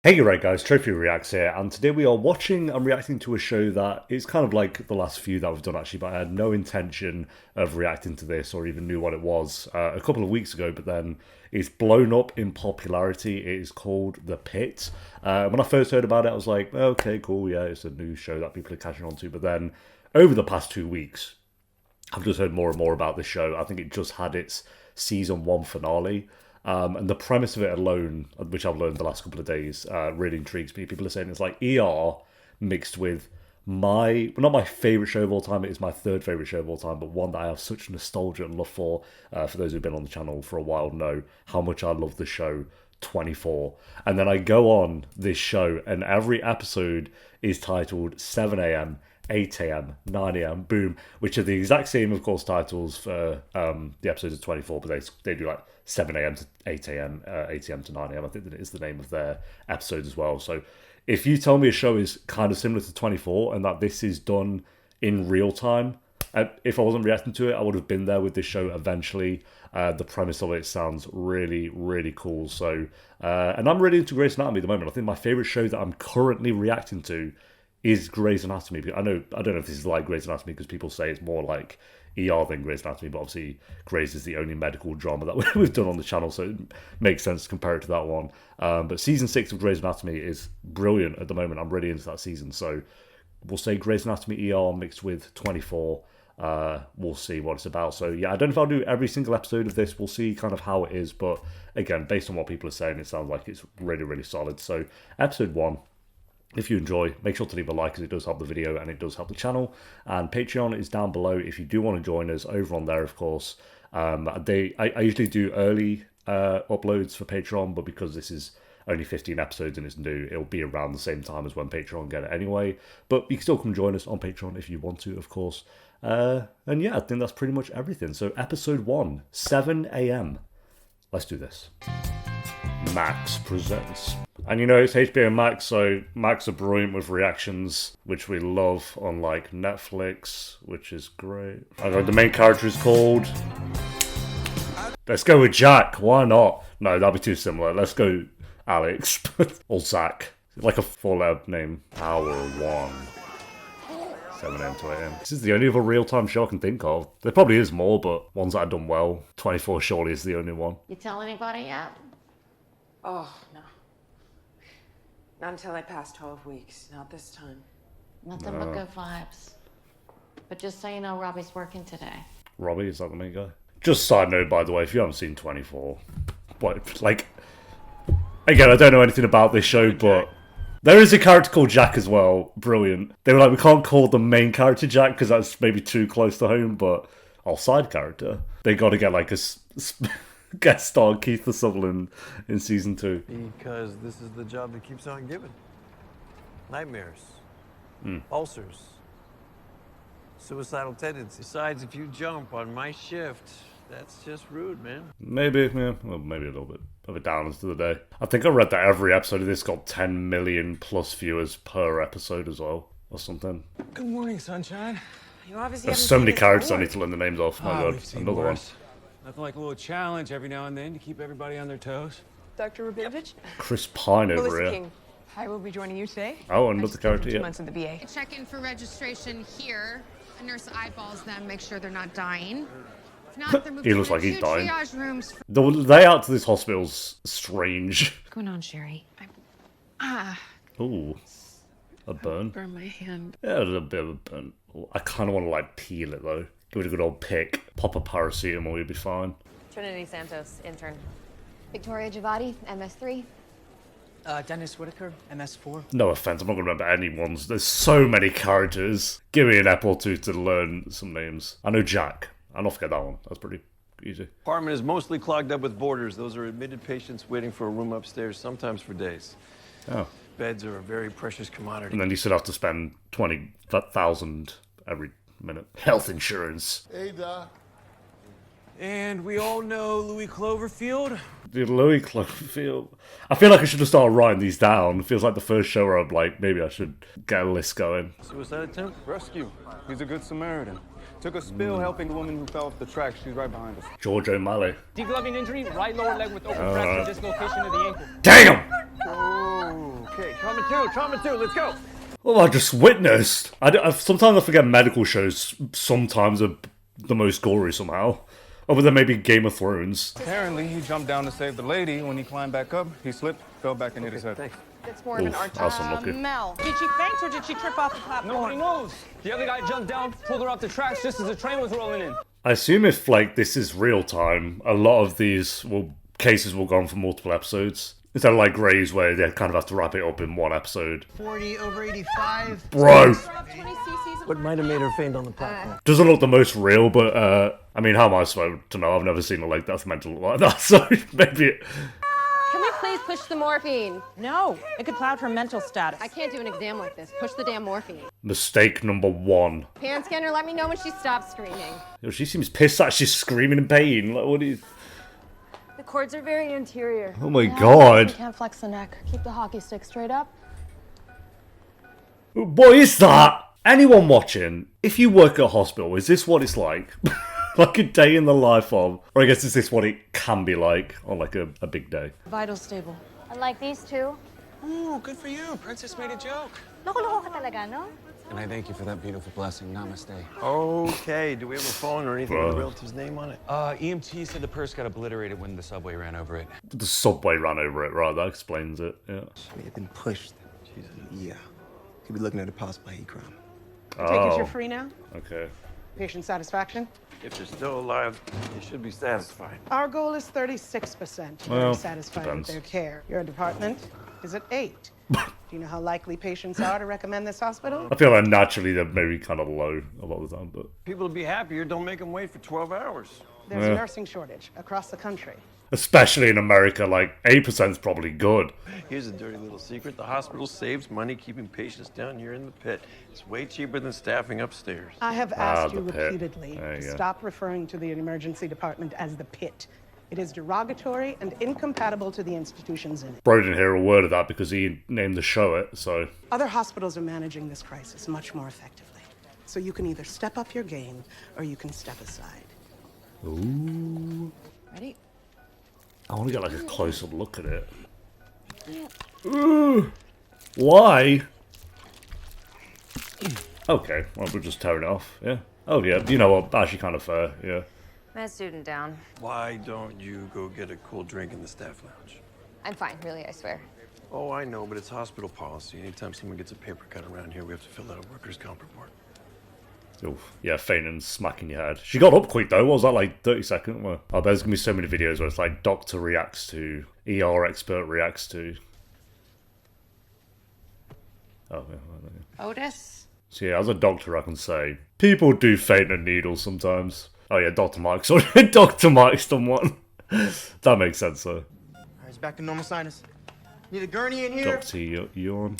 Hey, you right guys, Trophy Reacts here, and today we are watching and reacting to a show that is kind of like the last few that we've done actually, but I had no intention of reacting to this or even knew what it was a couple of weeks ago, but then it's blown up in popularity. It is called The Pitt. When I first heard about it, I was like, okay, cool, yeah, it's a new show that people are catching on to, but then over the past 2 weeks, I've just heard more and more about this show. I think it just had its season 1 finale. And the premise of it alone, which I've learned the last couple of days, really intrigues me. People are saying it's like ER mixed with not my favourite show of all time, it is my third favourite show of all time, but one that I have such nostalgia and love for. For those who've been on the channel for a while know how much I love the show 24. And then I go on this show and every episode is titled 7 a.m, 8 a.m, 9 a.m, boom, which are the exact same, of course, titles for the episodes of 24, but they do like 7 a.m. to 8 a.m, 8 a.m. to 9 a.m. I think that is the name of their episodes as well. So if you tell me a show is kind of similar to 24 and that this is done in real time, if I wasn't reacting to it, I would have been there with this show eventually. The premise of it sounds really, really cool. So, and I'm really into Grey's Anatomy at the moment. I think my favourite show that I'm currently reacting to is Grey's Anatomy. I don't know if this is like Grey's Anatomy because people say it's more like ER than Grey's Anatomy, but obviously Grey's is the only medical drama that we've done on the channel, so it makes sense to compare it to that one. But season 6 of Grey's Anatomy is brilliant at the moment. I'm really into that season, so we'll say Grey's Anatomy ER mixed with 24. We'll see what it's about. So yeah, I don't know if I'll do every single episode of this. We'll see kind of how it is, but again, based on what people are saying, it sounds like it's really, really solid. So episode 1. If you enjoy, make sure to leave a like because it does help the video and it does help the channel. And Patreon is down below if you do want to join us over on there, of course. I usually do early uploads for Patreon, but because this is only 15 episodes and it's new, it'll be around the same time as when Patreon get it anyway. But you can still come join us on Patreon if you want to, of course. And yeah, I think that's pretty much everything. So episode 1, 7 a.m. Let's do this. Max presents. And you know, it's HBO Max, so Max are brilliant with reactions, which we love, unlike Netflix, which is great. I know the main character is called... Let's go with Jack, why not? No, that'd be too similar. Let's go Alex. Or Zach. Like a full-out name. Hour 1. 7 a.m. to 8 a.m. This is the only other real-time show I can think of. There probably is more, but ones that have done well. 24 surely is the only one. You tell anybody yet? Oh, no. Not until I pass 12 weeks. Not this time. Nothing but good vibes. But just so you know, Robby's working today. Robby, is that the main guy? Just side note, by the way, if you haven't seen 24, what, like, again, I don't know anything about this show, but there is a character called Jack as well. Brilliant. They were like, we can't call the main character Jack because that's maybe too close to home, but our side character, they got to get like a guest star Keith Sutherland in season 2. Because this is the job that keeps on giving. Nightmares, ulcers, suicidal tendencies. Besides, if you jump on my shift, that's just rude, man. Maybe, yeah, well, maybe a little bit of a downers to the day. I think I read that every episode of this got 10 million plus viewers per episode as well, or something. Good morning, sunshine. You obviously There's haven't so seen many this characters I before. need to learn the names of. My God, We've seen another worse. one. Nothing like a little challenge every now and then to keep everybody on their toes. Dr. Rabinovich? Chris Pine over Melissa here. King. I will be joining you today. Oh, I another just came from character, 2 yeah. months in the VA. Check in for registration here. A nurse eyeballs them, make sure they're not dying. If not, they're moved He looks to like he's two dying. triage rooms. The layout to this hospital's strange. What's going on, Sherry? Ooh, a burn. Burn my hand. Yeah, a little bit of a burn. I kind of want to like peel it though. Give it a good old pick. Pop a paracetamol, you'll be fine. Trinity Santos, intern. Victoria Giavatti, MS3. Dennis Whitaker, MS4. No offense, I'm not going to remember anyone's. There's so many characters. Give me an ep or two to learn some names. I know Jack. I'll not forget that one. That's pretty easy. Apartment is mostly clogged up with boarders. Those are admitted patients waiting for a room upstairs, sometimes for days. Oh. Beds are a very precious commodity. And then you still have to spend 20,000 every minute. Health insurance. Hey, Doc. And we all know Louis Cloverfield. The Louis Cloverfield. I feel like I should have started writing these down. It feels like the first show where I'm like, maybe I should get a list going. Suicide attempt? Rescue. He's a good Samaritan. Took a spill helping the woman who fell off the track. She's right behind us. George O'Malley. Degloving injury, right lower leg with open fracture dislocation of the ankle. Damn! Oh. Okay, trauma two, let's go. Well, I just witnessed. Sometimes I forget medical shows sometimes are the most gory somehow. Other than maybe Game of Thrones. Apparently, he jumped down to save the lady. When he climbed back up, he slipped, fell back and hit his head. Thanks. It's more of an Oof, arch. that's unlucky. Mel, did she faint or did she trip off the platform? Nobody knows. The other guy jumped down, pulled her off the tracks just as the train was rolling in. I assume if like this is real time, a lot of these cases will go on for multiple episodes. Instead of like Grey's where they kind of have to wrap it up in one episode. 40 over 85. Bro! What might have made her faint on the platform? Doesn't look the most real, but I mean, how am I supposed to know? I've never seen it like detrimental like that, so maybe... Can we please push the morphine? No, it could cloud her mental status. I can't do an exam like this. Push the damn morphine. Mistake number 1. Hand scanner, let me know when she stops screaming. Yo, she seems pissed that she's screaming in pain. Like, what is... The cords are very anterior. Oh my god. Can't flex the neck. Keep the hockey stick straight up. What is that? Anyone watching, if you work at a hospital, is this what it's like? Like a day in the life of... Or I guess is this what it can be like on like a big day? Vital stable. Unlike these two. Ooh, good for you. Princess made a joke. Loko-loko ka talaga, no? And I thank you for that beautiful blessing. Namaste. Okay, do we have a phone or anything with the relative's name on it? EMT said the purse got obliterated when the subway ran over it. The subway ran over it, right? That explains it, yeah. May have been pushed. Yeah. Could be looking at a possible hate crime. Take it you're free now? Okay. Patient satisfaction? If they're still alive, they should be satisfied. Our goal is 36%. Well, Very satisfied depends. with their care. Your department is at 8. Do you know how likely patients are to recommend this hospital? I feel like naturally they're maybe kind of low a lot of the time, but... People would be happier, don't make them wait for 12 hours. There's a nursing shortage across the country. Especially in America, like 8% is probably good. Here's a dirty little secret. The hospital saves money keeping patients down here in the pit. It's way cheaper than staffing upstairs. I have asked you the Pit. repeatedly There you to go. stop referring to the emergency department as the Pit. It is derogatory and incompatible to the institutions in it. Bro didn't hear a word of that because he named the show it, so... Other hospitals are managing this crisis much more effectively. So you can either step up your game or you can step aside. Ooh. Ready? I want to get like a close-up look at it. Ooh. Why? Okay, well, we'll just tear it off, yeah. Oh yeah, you know what, actually kind of fair, yeah. Med student down. Why don't you go get a cold drink in the staff lounge? I'm fine, really, I swear. Oh, I know, but it's hospital policy. Anytime someone gets a paper cut around here, we have to fill out a workers' comp report. Oof. Yeah, fainting and smacking your head. She got up quick though, what was that, like 30 seconds? Well, I bet there's gonna be so many videos where it's like doctor reacts to, ER expert reacts to. Oh, yeah. Otis? So yeah, as a doctor I can say, people do faint at needles sometimes. Oh yeah, Dr. Mike's Dr. Mike's done one. That makes sense though. All right, he's back to normal sinus. Need a gurney in here? Dr. Yawn.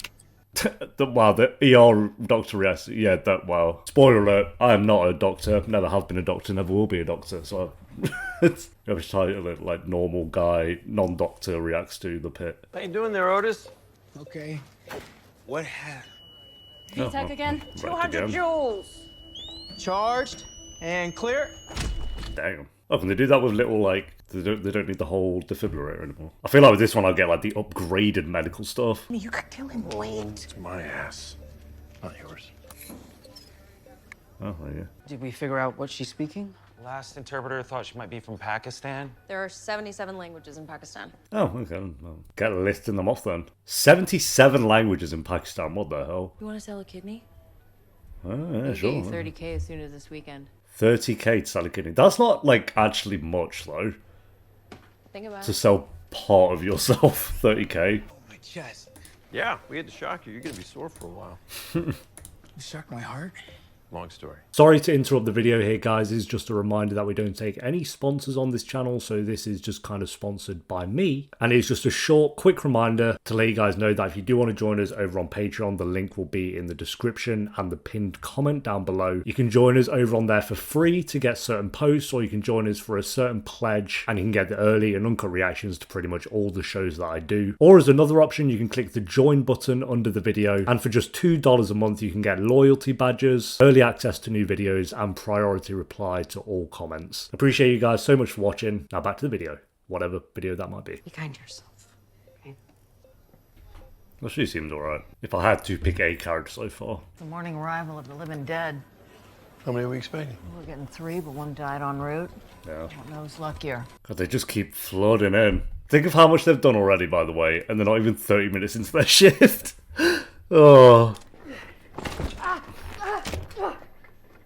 Wow, the ER doctor reacts. Yeah, that wow. Spoiler alert, I am not a doctor, never have been a doctor, never will be a doctor, so it's you have to title it like normal guy, non-doctor reacts to the Pit. How you doing there, Otis? Okay. What happened? P-Tech again? Wrecked 200 again. joules. Charged and clear. Damn. Oh, can they do that with little like they don't need the whole defibrillator anymore? I feel like with this one I'll get like the upgraded medical stuff. You could kill him, wait. It's my ass, not yours. Oh yeah. Did we figure out what she's speaking? Last interpreter thought she might be from Pakistan. There are 77 languages in Pakistan. Oh, okay. Well, get listing them off then. 77 languages in Pakistan. What the hell? You want to sell a kidney? Oh, yeah, I'll sure. get you 30K as soon as this weekend. 30k to sell a kidney. That's not like actually much though. Think about To it. sell part of yourself. 30k. My chest. Yeah, we had to shock you. You're gonna be sore for a while. You shocked my heart. Long story. Sorry to interrupt the video here, guys. This is just a reminder that we don't take any sponsors on this channel, so this is just kind of sponsored by me. And it's just a short, quick reminder to let you guys know that if you do want to join us over on Patreon, the link will be in the description and the pinned comment down below. You can join us over on there for free to get certain posts, or you can join us for a certain pledge, and you can get the early and uncut reactions to pretty much all the shows that I do. Or as another option, you can click the join button under the video, and for just $2 a month, you can get loyalty badges, early access to new videos, and priority reply to all comments. Appreciate you guys so much for watching. Now back to the video, whatever video that might be. Be kind to yourself. Okay? Well, she seems alright. If I had to pick a character so far. The morning arrival of the living dead. How many are we expecting? We're getting 3, but one died en route. Yeah. Don't know who's luckier. God, they just keep flooding in. Think of how much they've done already, by the way, and they're not even 30 minutes into their shift. Oh.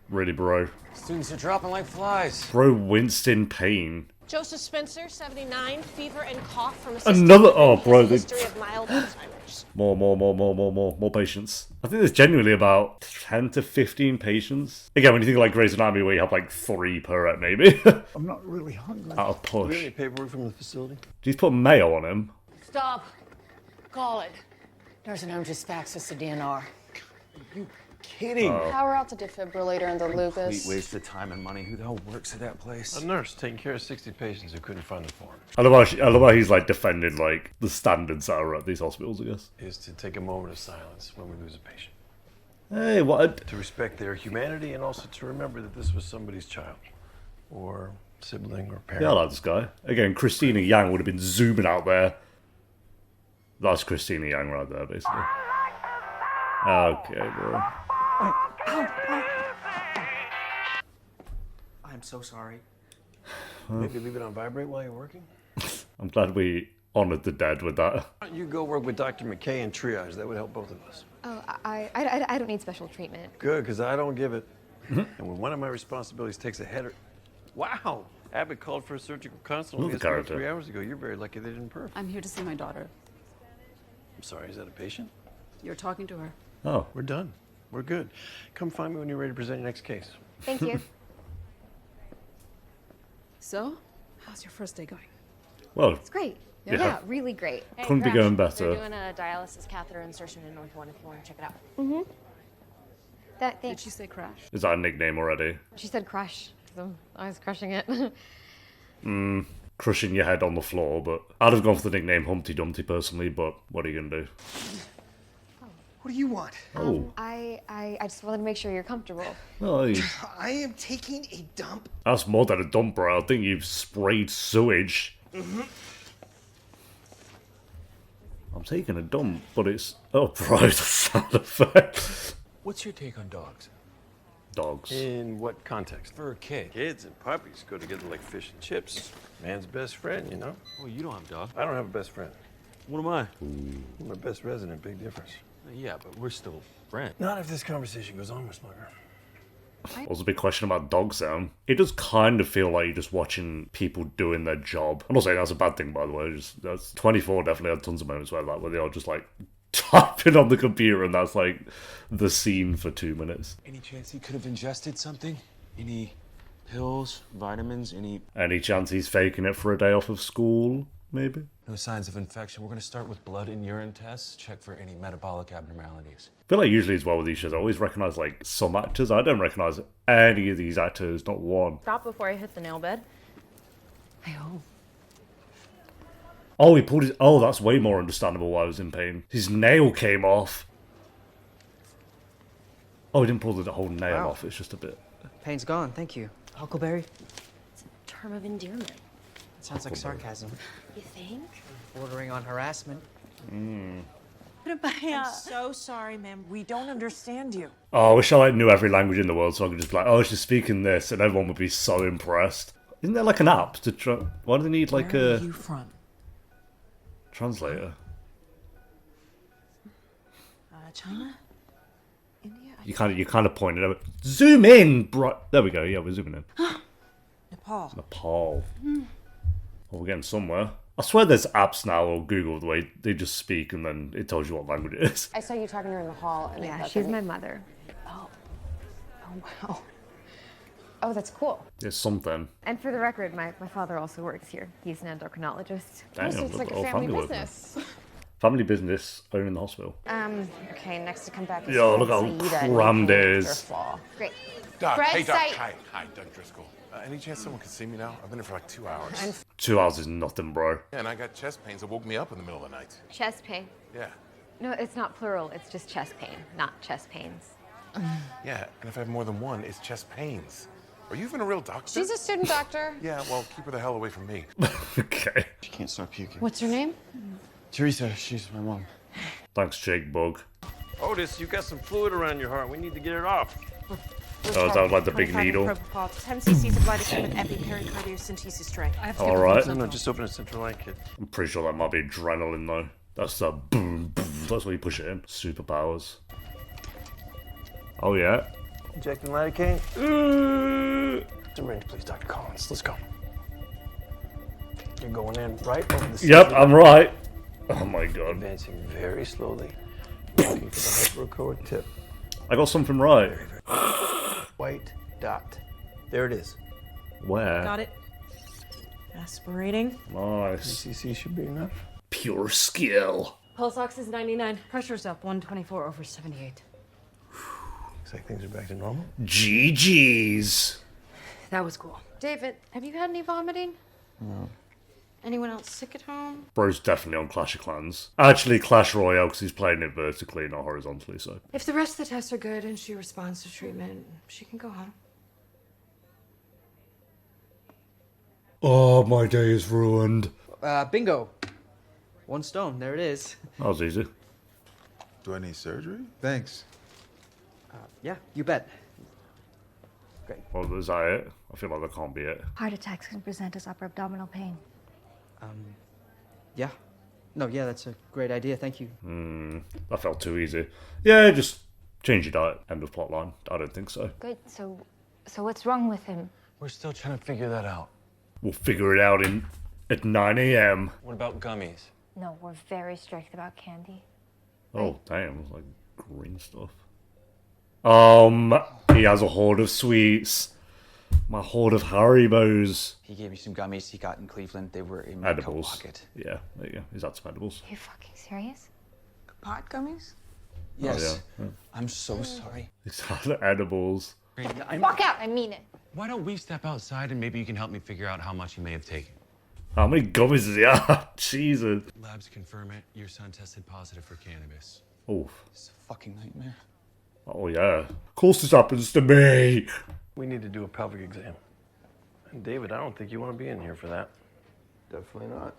Really, bro. Students are dropping like flies. Bro winced in pain. Joseph Spencer, 79, fever and cough from Another. Oh, bro. history of mild Alzheimer's. More patients. I think there's genuinely about 10 to 15 patients. Again, when you think of like Grey's Anatomy, where you have like 3 per ep, maybe. I'm not really hungry. Out of Do we push. have any paperwork from the facility? He's put mayo on him. Stop. Call it. Nursing home just faxed us a DNR. Kidding. Power out the defibrillator and the Complete Lucas. waste of time and money. Who the hell works at that place? A nurse taking care of 60 patients who couldn't find the form. I love how he's like defending like the standards that are at these hospitals, I guess. Is to take a moment of silence when we lose a patient. Hey, what? To respect their humanity and also to remember that this was somebody's child. Or sibling or parent. Yeah, I like this guy. Again, Christina Yang would have been zooming out there. That's Christina Yang right there, basically. Okay, bro. I'm so sorry. Maybe leave it on vibrate while you're working? I'm glad we honoured the dead with that. Why don't you go work with Dr. McKay in triage? That would help both of us. Oh, I don't need special treatment. Good, because I don't give it. And when one of my responsibilities takes a header... Wow! Abbott called for a surgical consult Love the character. 3 hours ago. You're very lucky they didn't perf. I'm here to see my daughter. I'm sorry, is that a patient? You're talking to her. Oh. We're done. We're good. Come find me when you're ready to present your next case. Thank you. So, how's your first day going? Well, It's great. Yeah. Yeah, really great. Couldn't be going better. They're doing a dialysis catheter insertion in North One if you want to check it out. Mm-hmm. Did Thanks. she say crash? Is that a nickname already? She said crush. So I was crushing it. Crushing your head on the floor, but I'd have gone for the nickname Humpty Dumpty personally, but what are you going to do? What do you want? Oh. I just wanted to make sure you're comfortable. Oh, I am taking a dump. that's more than a dump, bro. I think you've sprayed sewage. I'm taking a dump, but it's... Oh, bro, the sound effect. What's your take on dogs? Dogs. In what context? For a kid. Kids and puppies go together like fish and chips. Man's best friend, you know? Oh, you don't have a dog. I don't have a best friend. What am I? I'm my best resident, big difference. Yeah, but we're still friends. Not if this conversation goes on, Miss Mugger. Also, a big question about dog sound. It does kind of feel like you're just watching people doing their job. I'm not saying that's a bad thing, by the way. Just that's 24 definitely had tons of moments where they are just like typing on the computer, and that's like the scene for 2 minutes. Any chance he could have ingested something? Any pills, vitamins, Any chance he's faking it for a day off of school? Maybe. No signs of infection. We're going to start with blood and urine tests, check for any metabolic abnormalities. I feel like usually as well with these shows, I always recognise like some actors. I don't recognise any of these actors, not one. Stop before I hit the nail bed. I hope. Oh, he pulled his... Oh, that's way more understandable why I was in pain. His nail came off. Oh, he didn't pull the whole nail off. It's just a bit... Pain's gone, thank you. Huckleberry? It's a term of endearment. It sounds like sarcasm. You think? Bordering on harassment. I'm so sorry, ma'am. We don't understand you. Oh, I wish I like, knew every language in the world so I could just be like, oh, she's speaking this, and everyone would be so impressed. Isn't there like an app to try... Why do they need like Where a... are you from? Translator? China? India? You kind of pointed out. Zoom in, bro. There we go. Yeah, we're zooming in. Nepal. Nepal. Well, we're getting somewhere. I swear there's apps now or Google the way they just speak and then it tells you what language it is. I saw you talking to her in the hall. And Yeah, I thought she's that my mother. Oh, wow. Oh, that's cool. There's something. And for the record, my father also works here. He's an endocrinologist. Damn, So it's look like at a all family work business. Family business owning the hospital. Okay, next to come back. Yo, look how crammed it is. Great. Doc, Fred, hey, Doc. say- Hi, Doug Driscoll. Any chance someone could see me now? I've been here for like 2 hours. 2 hours is nothing, bro. Yeah, and I got chest pains that woke me up in the middle of the night. Chest pain. Yeah. No, it's not plural. It's just chest pain, not chest pains. Yeah, and if I have more than one, it's chest pains. Are you even a real doctor? She's a student doctor. Yeah, well, keep her the hell away from me. Okay. She can't stop puking. What's her name? Teresa, she's my mom. Thanks, Jake Bug. Otis, you got some fluid around your heart. We need to get it off. Oh, that was like the big needle. 10 cc's of lidocaine with epi-pericardiocentesis tray. Alright. No, just open a central line kit. I'm pretty sure that might be adrenaline though. That's the boom, boom. That's where you push it in. Superpowers. Oh yeah. Injecting lidocaine. Syringe, please, Dr. Collins. Let's go. You're going in right over the Yep, I'm right. Oh my god. Advancing very slowly. Looking for the hyperochord tip. I got something right. White dot. There it is. Where? Got it. Aspirating. Nice. CC should be enough. Pure skill. Pulse ox is 99. Pressure's up 124/78. Looks like things are back to normal. GG's. That was cool. David, have you had any vomiting? No. Anyone else sick at home? Bro's definitely on Clash of Clans. Actually, Clash Royale because he's playing it vertically, not horizontally. So. If the rest of the tests are good and she responds to treatment, she can go home. Oh, my day is ruined. Bingo. 1 stone. There it is. That was easy. Do I need surgery? Thanks. Yeah, you bet. Great. Well, is that it? I feel like that can't be it. Heart attacks can present as upper abdominal pain. Yeah. No, yeah, that's a great idea. Thank you. That felt too easy. Yeah, just change your diet. End of plotline. I don't think so. Good. So what's wrong with him? We're still trying to figure that out. We'll figure it out at 9 a.m. What about gummies? No, we're very strict about candy. Oh, damn. It's like green stuff. He has a hoard of sweets. My hoard of Haribos. He gave me some gummies he got in Cleveland. They were in my coat Edibles. pocket. Yeah, there you go. Is that some edibles? Are you fucking serious? Pot gummies? Yes. Oh, yeah. I'm so sorry. Is that edibles? Fuck out! I mean it. Why don't we step outside and maybe you can help me figure out how much he may have taken? How many gummies does he have? Jesus. Labs confirm it. Your son tested positive for cannabis. Oh. It's a fucking nightmare. Oh, yeah. Of course this happens to me. We need to do a pelvic exam. And David, I don't think you want to be in here for that. Definitely not.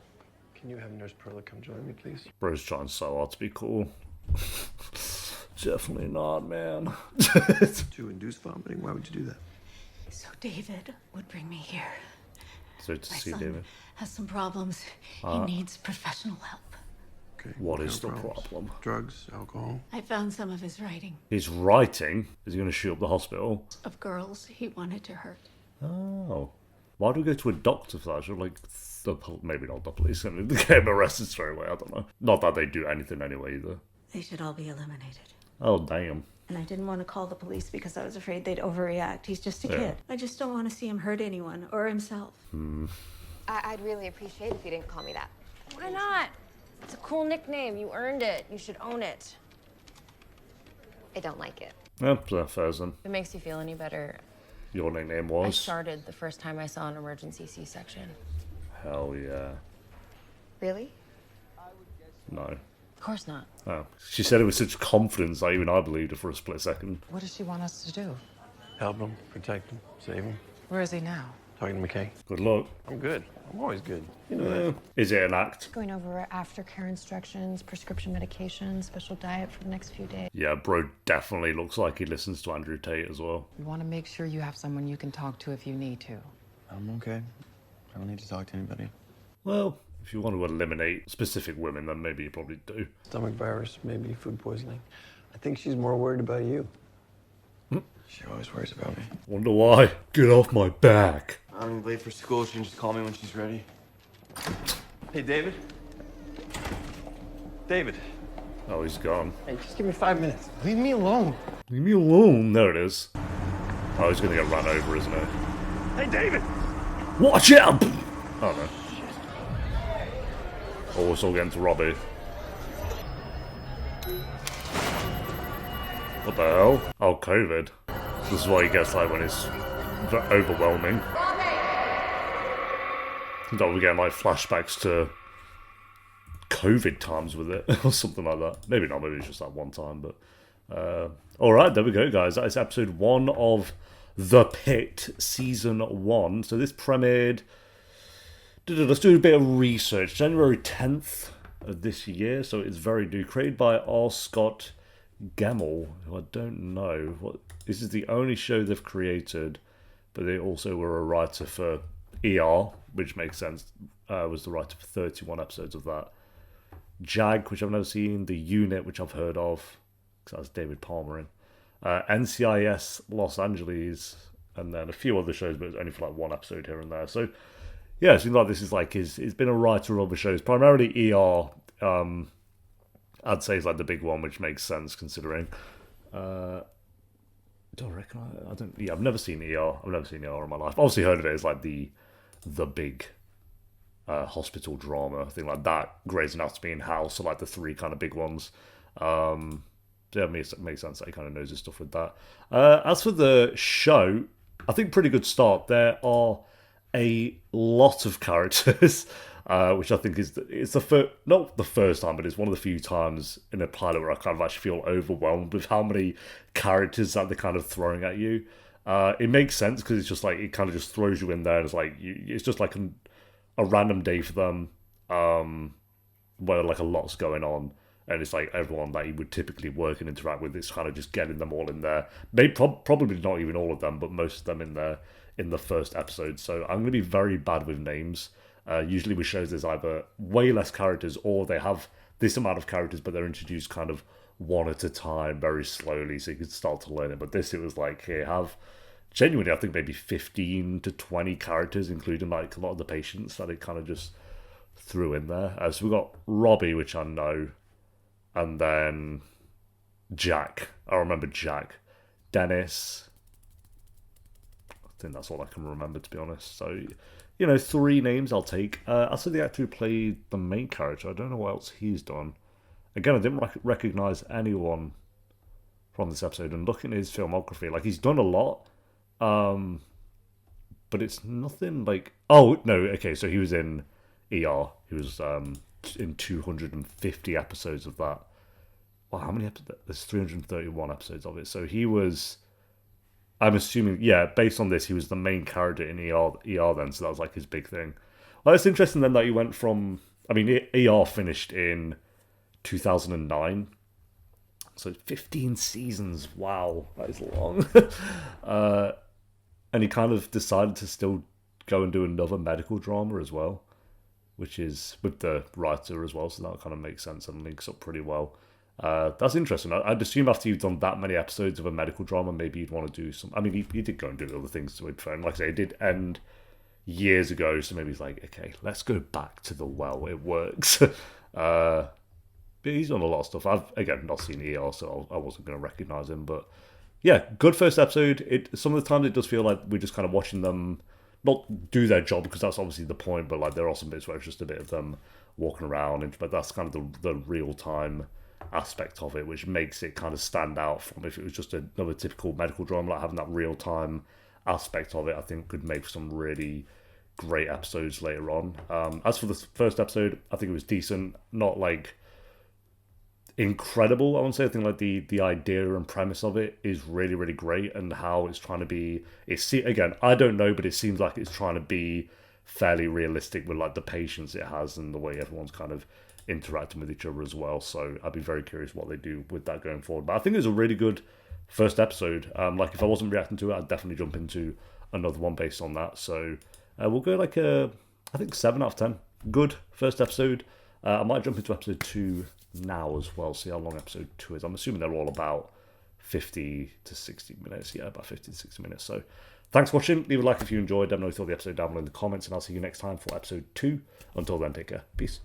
Can you have Nurse Perla come join me, please? Bro's trying so hard to be cool. Definitely not, man. To induce vomiting? Why would you do that? So David would bring me here. So to My see son David. has some problems. He needs professional help. Okay. What kind is of the problems? problem? Drugs, alcohol. I found some of his writing He's writing. Is he going to shoot up the hospital? of girls he wanted to hurt. Oh. Why do we go to a doctor for that? Should like maybe not the police and get him arrested straight away. I don't know. Not that they do anything anyway either. They should all be eliminated. Oh damn. And I didn't want to call the police because I was afraid they'd overreact. He's just a Yeah. kid. I just don't want to see him hurt anyone or himself. I'd really appreciate it if you didn't call me that. Why not? It's a cool nickname. You earned it. You should own it. I don't like it. Yep, fair then. If it makes you feel any better, Your nickname I was? started the first time I saw an emergency C-section. Hell yeah. Really? No. Of course not. Oh. She said it with such confidence that even I believed her for a split second. What does she want us to do? Help him, protect him, save him. Where is he now? Talking to McKay. Good luck. I'm good. I'm always good. You know Yeah. that. Is it an act? Going over aftercare instructions, prescription medication, special diet for the next few days. Yeah, bro definitely looks like he listens to Andrew Tate as well. You want to make sure you have someone you can talk to if you need to. I'm okay. I don't need to talk to anybody. Well, if you want to eliminate specific women, then maybe you probably do. Stomach virus, maybe food poisoning. I think she's more worried about you. She always worries about me. Wonder why. Get off my back. I'm late for school. She can just call me when she's ready. Hey, David. David. Oh, he's gone. Hey, just give me 5 minutes. Leave me alone. Leave me alone. There it is. Oh, he's gonna get run over, isn't he? Hey, David! Watch out! Oh no. Oh, it's all getting to Robby. What the hell? Oh, COVID. This is what he gets like when it's overwhelming. Don't we get like flashbacks to COVID times with it or something like that? Maybe not. Maybe it's just that one time. But all right, there we go, guys. That is episode 1 of The Pitt season 1. So this premiered. Let's do a bit of research. January 10th. this year, so it's very new. Created by R. Scott Gemmell, who I don't know. This is the only show they've created, but they also were a writer for ER, which makes sense. Was the writer for 31 episodes of that. Jag, which I've never seen. The Unit, which I've heard of, because that's David Palmer in. NCIS Los Angeles, and then a few other shows, but it's only for like one episode here and there. So yeah, it seems like this is like he's been a writer of other shows, primarily ER. I'd say is like the big one, which makes sense considering. Do I reckon I don't? Yeah, I've never seen ER. I've never seen ER in my life. Obviously, heard of it as like the big hospital drama thing like that. Grey's Anatomy and House are like the three kind of big ones. Yeah, it makes sense that he kind of knows his stuff with that. As for the show, I think pretty good start. There are a lot of characters, which I think it's not the first time, but it's one of the few times in a pilot where I kind of actually feel overwhelmed with how many characters that they're kind of throwing at you. It makes sense because it's just like it kind of just throws you in there, and it's like it's just like a random day for them, where like a lot's going on. And it's like everyone that you would typically work and interact with, it's kind of just getting them all in there. Maybe probably not even all of them, but most of them in there in the first episode. So I'm going to be very bad with names. Usually with shows, there's either way less characters or they have this amount of characters, but they're introduced kind of one at a time, very slowly, so you can start to learn it. But this, it was like, here, have genuinely, I think maybe 15 to 20 characters, including like a lot of the patients that it kind of just threw in there. So we've got Robby, which I know. And then Jack. I remember Jack. Dennis. I think that's all I can remember, to be honest. So, 3 names I'll take. As for the actor who played the main character, I don't know what else he's done. Again, I didn't recognise anyone from this episode. And looking at his filmography, like, he's done a lot. But it's nothing like... Oh, no, okay, so he was in ER. He was... in 250 episodes of that. Well, how many episodes? There's 331 episodes of it. So he was, I'm assuming, based on this, he was the main character in ER then, so that was like his big thing. Well, it's interesting then that he went from, ER finished in 2009, so 15 seasons, wow, that is long. And he kind of decided to still go and do another medical drama as well, which is with the writer as well, so that kind of makes sense and links up pretty well. That's interesting. I'd assume after you've done that many episodes of a medical drama, maybe you'd want to do some... he did go and do other things to it, and like I say, it did end years ago, so maybe he's like, okay, let's go back to the well, it works. But he's done a lot of stuff. I've, again, not seen ER, so I wasn't going to recognise him, but yeah, good first episode. Some of the times it does feel like we're just kind of watching them not do their job, because that's obviously the point, but like there are some bits where it's just a bit of them walking around, but that's kind of the real-time aspect of it, which makes it kind of stand out from if it was just another typical medical drama. Like having that real-time aspect of it, I think could make some really great episodes later on. As for the first episode, I think it was decent, not like incredible, I won't say. I think like the idea and premise of it is really, really great, and how it's trying to be, again, I don't know, but it seems like it's trying to be fairly realistic with like the patience it has and the way everyone's kind of interacting with each other as well. So I'd be very curious what they do with that going forward. But I think it was a really good first episode. Like if I wasn't reacting to it, I'd definitely jump into another one based on that. So we'll go like I think 7 out of 10. Good first episode. I might jump into episode 2 now as well, see how long episode 2 is. I'm assuming they're all about 50 to 60 minutes. Yeah, about 50 to 60 minutes. So thanks for watching. Leave a like if you enjoyed. Let me know if you thought the episode down below in the comments, and I'll see you next time for episode 2. Until then, take care. Peace.